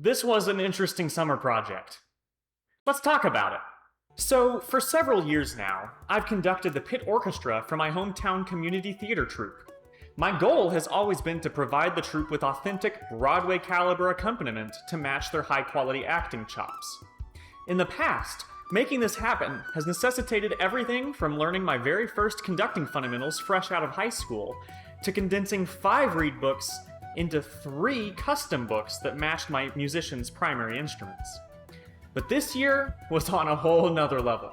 This was an interesting summer project. Let's talk about it. So, for several years now, I've conducted the pit orchestra for my hometown community theatre troupe. My goal has always been to provide the troupe with authentic, Broadway-caliber accompaniment to match their high-quality acting chops. In the past, making this happen has necessitated everything from learning my very first conducting fundamentals fresh out of high school, to condensing 5 read books into 3 custom books that matched my musicians' primary instruments. But this year was on a whole nother level.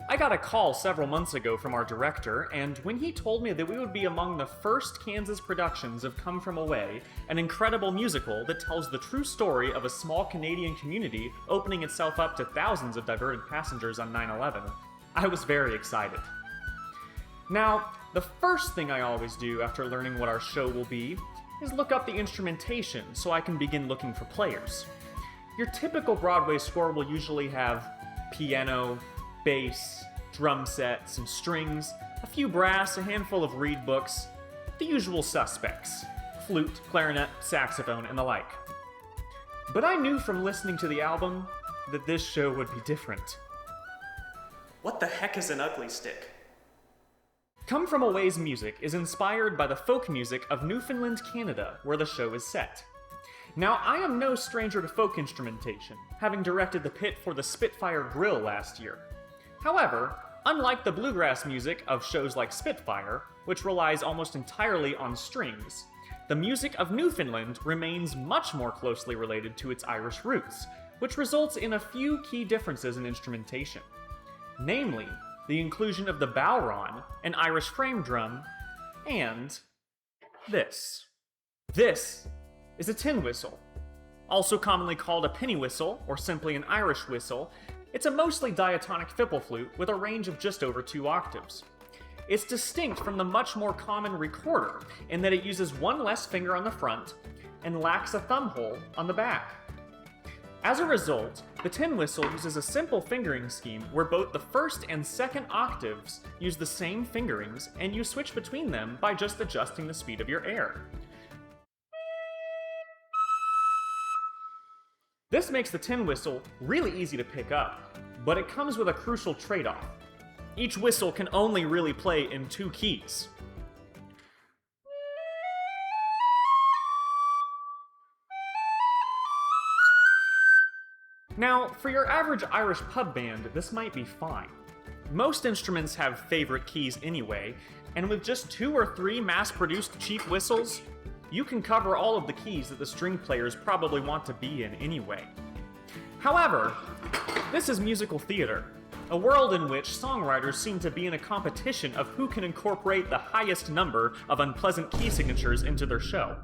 I got a call several months ago from our director, and when he told me that we would be among the first Kansas productions of Come From Away, an incredible musical that tells the true story of a small Canadian community opening itself up to thousands of diverted passengers on 9/11, I was very excited. Now, the first thing I always do after learning what our show will be is look up the instrumentation so I can begin looking for players. Your typical Broadway score will usually have piano, bass, drum set, some strings, a few brass, a handful of reed books, the usual suspects: flute, clarinet, saxophone, and the like. But I knew from listening to the album that this show would be different. What the heck is an ugly stick? Come From Away's music is inspired by the folk music of Newfoundland, Canada, where the show is set. Now, I am no stranger to folk instrumentation, having directed the pit for the Spitfire Grill last year. However, unlike the bluegrass music of shows like Spitfire, which relies almost entirely on strings, the music of Newfoundland remains much more closely related to its Irish roots, which results in a few key differences in instrumentation. Namely, the inclusion of the bowron, an Irish frame drum, and this. This is a tin whistle. Also commonly called a penny whistle, or simply an Irish whistle, it's a mostly diatonic fipple flute with a range of just over 2 octaves. It's distinct from the much more common recorder in that it uses one less finger on the front and lacks a thumb hole on the back. As a result, the tin whistle uses a simple fingering scheme where both the first and second octaves use the same fingerings, and you switch between them by just adjusting the speed of your air. This makes the tin whistle really easy to pick up, but it comes with a crucial trade-off. Each whistle can only really play in 2 keys. Now, for your average Irish pub band, this might be fine. Most instruments have favorite keys anyway, and with just 2 or 3 mass-produced cheap whistles, you can cover all of the keys that the string players probably want to be in anyway. However, this is musical theater, a world in which songwriters seem to be in a competition of who can incorporate the highest number of unpleasant key signatures into their show.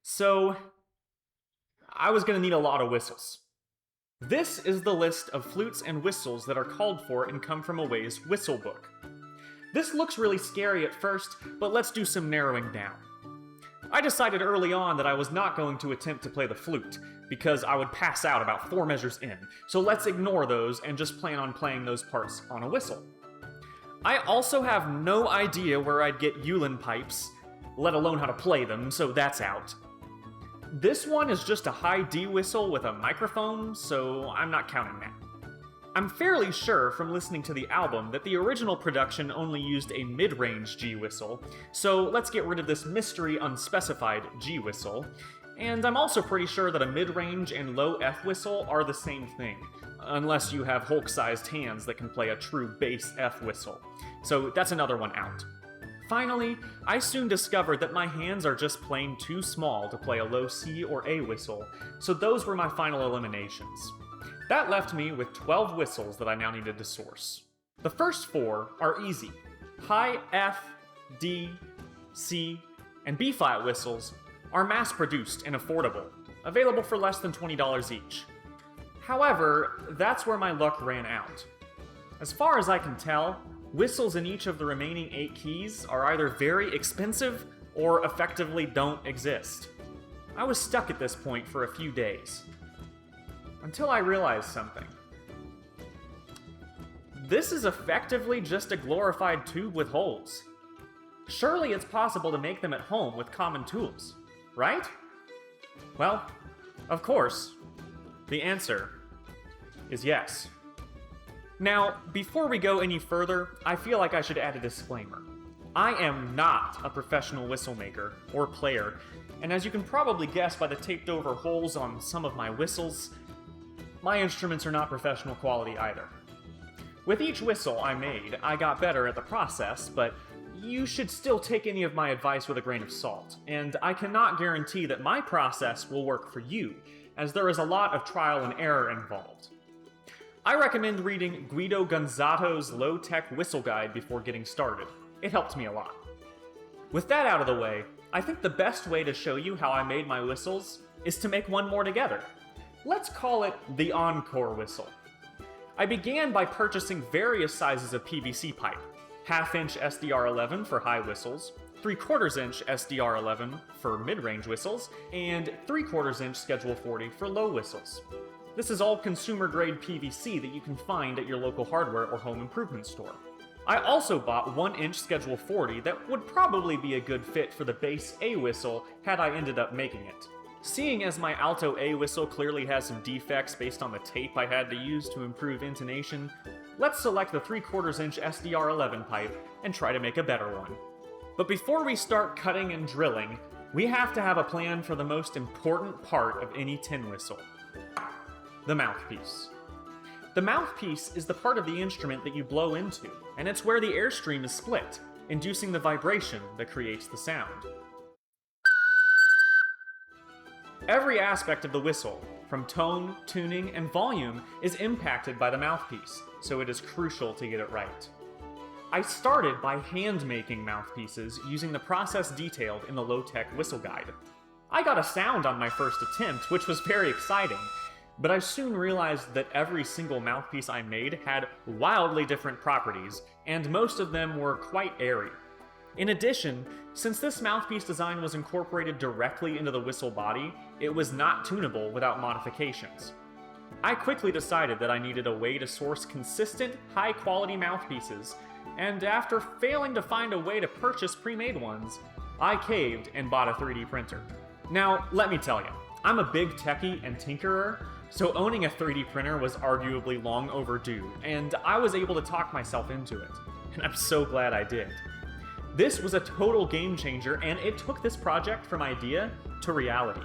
So, I was gonna need a lot of whistles. This is the list of flutes and whistles that are called for in Come From Away's whistle book. This looks really scary at first, but let's do some narrowing down. I decided early on that I was not going to attempt to play the flute, because I would pass out about 4 measures in, so let's ignore those and just plan on playing those parts on a whistle. I also have no idea where I'd get Uilleann pipes, let alone how to play them, so that's out. This one is just a high D whistle with a microphone, so I'm not counting that. I'm fairly sure from listening to the album that the original production only used a mid-range G whistle, so let's get rid of this mystery unspecified G whistle. And I'm also pretty sure that a mid-range and low F whistle are the same thing, unless you have Hulk-sized hands that can play a true bass F whistle. So that's another one out. Finally, I soon discovered that my hands are just plain too small to play a low C or A whistle, so those were my final eliminations. That left me with 12 whistles that I now needed to source. The first 4 are easy. High F, D, C, and B-flat whistles are mass-produced and affordable, available for less than $20 each. However, that's where my luck ran out. As far as I can tell, whistles in each of the remaining 8 keys are either very expensive or effectively don't exist. I was stuck at this point for a few days. Until I realized something. This is effectively just a glorified tube with holes. Surely it's possible to make them at home with common tools, right? Well, of course, The answer is yes. Now, before we go any further, I feel like I should add a disclaimer. I am not a professional whistle maker or player, and as you can probably guess by the taped over holes on some of my whistles, my instruments are not professional quality either. With each whistle I made, I got better at the process, but you should still take any of my advice with a grain of salt, and I cannot guarantee that my process will work for you, as there is a lot of trial and error involved. I recommend reading Guido Gonzato's Low-Tech Whistle Guide before getting started. It helped me a lot. With that out of the way, I think the best way to show you how I made my whistles is to make one more together. Let's call it the Encore whistle. I began by purchasing various sizes of PVC pipe, 1/2 inch SDR11 for high whistles, 3/4 inch SDR11 for mid-range whistles, and 3/4 inch Schedule 40 for low whistles. This is all consumer-grade PVC that you can find at your local hardware or home improvement store. I also bought 1-inch Schedule 40 that would probably be a good fit for the bass A whistle had I ended up making it. Seeing as my alto A whistle clearly has some defects based on the tape I had to use to improve intonation, let's select the 3/4 inch SDR11 pipe and try to make a better one. But before we start cutting and drilling, we have to have a plan for the most important part of any tin whistle: the mouthpiece. The mouthpiece is the part of the instrument that you blow into, and it's where the airstream is split, inducing the vibration that creates the sound. Every aspect of the whistle, from tone, tuning, and volume, is impacted by the mouthpiece, so it is crucial to get it right. I started by hand-making mouthpieces using the process detailed in the Low-Tech Whistle Guide. I got a sound on my first attempt, which was very exciting, but I soon realized that every single mouthpiece I made had wildly different properties, and most of them were quite airy. In addition, since this mouthpiece design was incorporated directly into the whistle body, it was not tunable without modifications. I quickly decided that I needed a way to source consistent, high-quality mouthpieces, and after failing to find a way to purchase pre-made ones, I caved and bought a 3D printer. Now, let me tell you, I'm a big techie and tinkerer, so owning a 3D printer was arguably long overdue, and I was able to talk myself into it, and I'm so glad I did. This was a total game changer, and it took this project from idea to reality.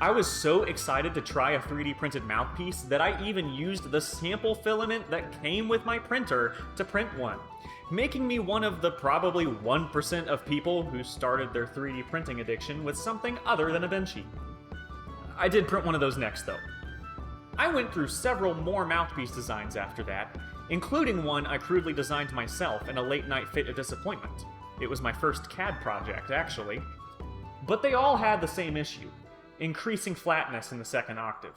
I was so excited to try a 3D printed mouthpiece that I even used the sample filament that came with my printer to print one, making me one of the probably 1% of people who started their 3D printing addiction with something other than a Benchy. I did print one of those next, though. I went through several more mouthpiece designs after that, including one I crudely designed myself in a late-night fit of disappointment. It was my first CAD project, actually. But they all had the same issue: increasing flatness in the second octave.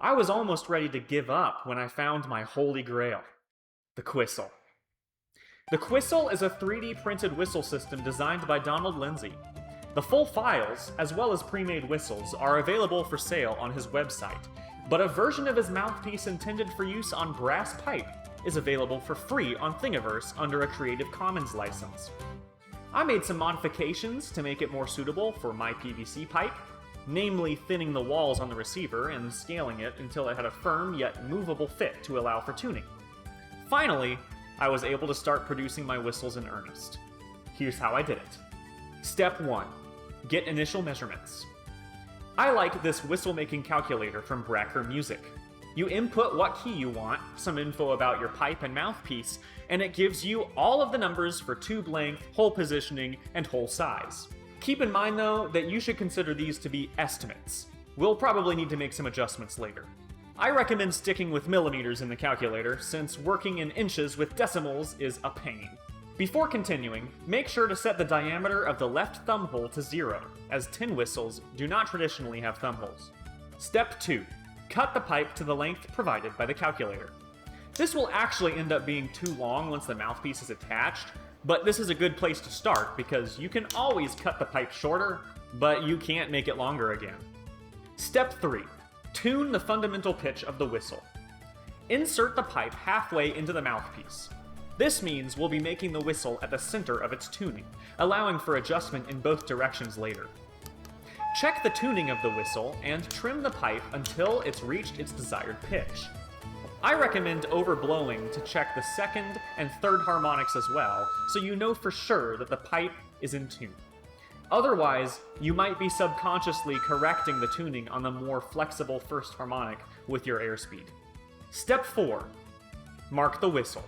I was almost ready to give up when I found my holy grail: the Quissel. The Quissel is a 3D printed whistle system designed by Donald Lindsay. The full files, as well as pre-made whistles, are available for sale on his website, but a version of his mouthpiece intended for use on brass pipe is available for free on Thingiverse under a Creative Commons license. I made some modifications to make it more suitable for my PVC pipe, namely thinning the walls on the receiver and scaling it until it had a firm yet movable fit to allow for tuning. Finally, I was able to start producing my whistles in earnest. Here's how I did it. Step 1. Get initial measurements. I like this whistle-making calculator from Bracker Music. You input what key you want, some info about your pipe and mouthpiece, and it gives you all of the numbers for tube length, hole positioning, and hole size. Keep in mind, though, that you should consider these to be estimates. We'll probably need to make some adjustments later. I recommend sticking with millimeters in the calculator, since working in inches with decimals is a pain. Before continuing, make sure to set the diameter of the left thumb hole to 0, as tin whistles do not traditionally have thumb holes. Step 2. Cut the pipe to the length provided by the calculator. This will actually end up being too long once the mouthpiece is attached, but this is a good place to start because you can always cut the pipe shorter, but you can't make it longer again. Step 3. Tune the fundamental pitch of the whistle. Insert the pipe halfway into the mouthpiece. This means we'll be making the whistle at the center of its tuning, allowing for adjustment in both directions later. Check the tuning of the whistle and trim the pipe until it's reached its desired pitch. I recommend overblowing to check the second and third harmonics as well, so you know for sure that the pipe is in tune. Otherwise, you might be subconsciously correcting the tuning on the more flexible first harmonic with your airspeed. Step 4. Mark the whistle.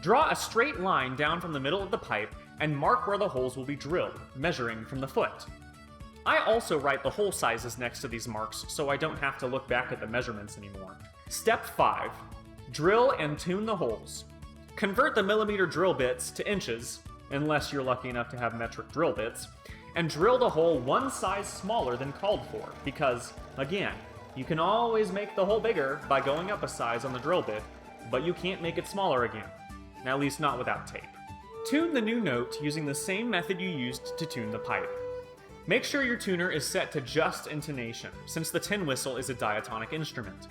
Draw a straight line down from the middle of the pipe and mark where the holes will be drilled, measuring from the foot. I also write the hole sizes next to these marks so I don't have to look back at the measurements anymore. Step 5. Drill and tune the holes. Convert the millimeter drill bits to inches, unless you're lucky enough to have metric drill bits, and drill the hole one size smaller than called for, because, again, you can always make the hole bigger by going up a size on the drill bit, but you can't make it smaller again. At least not without tape. Tune the new note using the same method you used to tune the pipe. Make sure your tuner is set to just intonation, since the tin whistle is a diatonic instrument.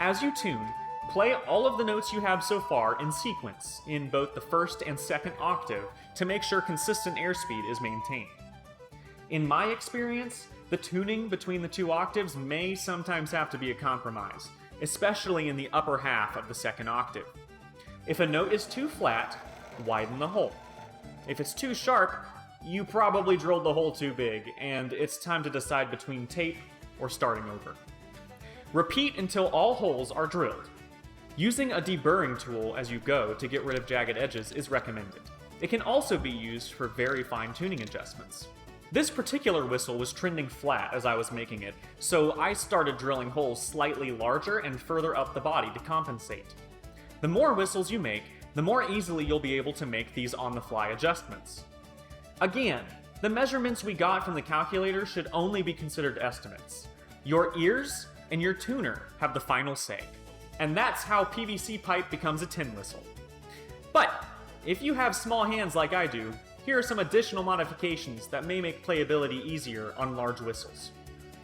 As you tune, play all of the notes you have so far in sequence, in both the first and second octave, to make sure consistent airspeed is maintained. In my experience, the tuning between the two octaves may sometimes have to be a compromise, especially in the upper half of the second octave. If a note is too flat, widen the hole. If it's too sharp, you probably drilled the hole too big, and it's time to decide between tape or starting over. Repeat until all holes are drilled. Using a deburring tool as you go to get rid of jagged edges is recommended. It can also be used for very fine tuning adjustments. This particular whistle was trending flat as I was making it, so I started drilling holes slightly larger and further up the body to compensate. The more whistles you make, the more easily you'll be able to make these on-the-fly adjustments. Again, the measurements we got from the calculator should only be considered estimates. Your ears and your tuner have the final say, and that's how PVC pipe becomes a tin whistle. But if you have small hands like I do, here are some additional modifications that may make playability easier on large whistles.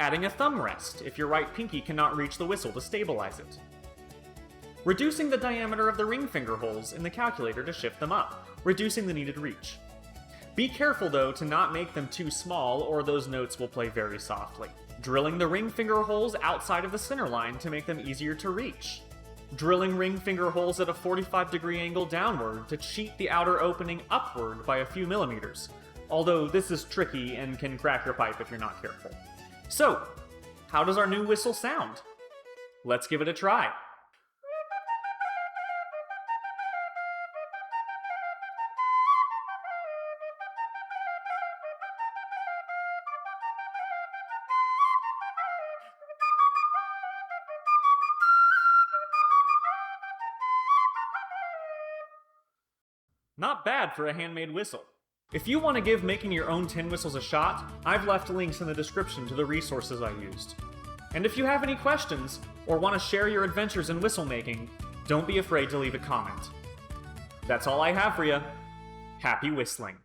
Adding a thumb rest if your right pinky cannot reach the whistle to stabilize it. Reducing the diameter of the ring finger holes in the calculator to shift them up, reducing the needed reach. Be careful though to not make them too small or those notes will play very softly. Drilling the ring finger holes outside of the center line to make them easier to reach. Drilling ring finger holes at a 45-degree angle downward to cheat the outer opening upward by a few millimeters, although this is tricky and can crack your pipe if you're not careful. So, how does our new whistle sound? Let's give it a try. Not bad for a handmade whistle. If you want to give making your own tin whistles a shot, I've left links in the description to the resources I used. And if you have any questions, or want to share your adventures in whistle making, don't be afraid to leave a comment. That's all I have for you. Happy whistling.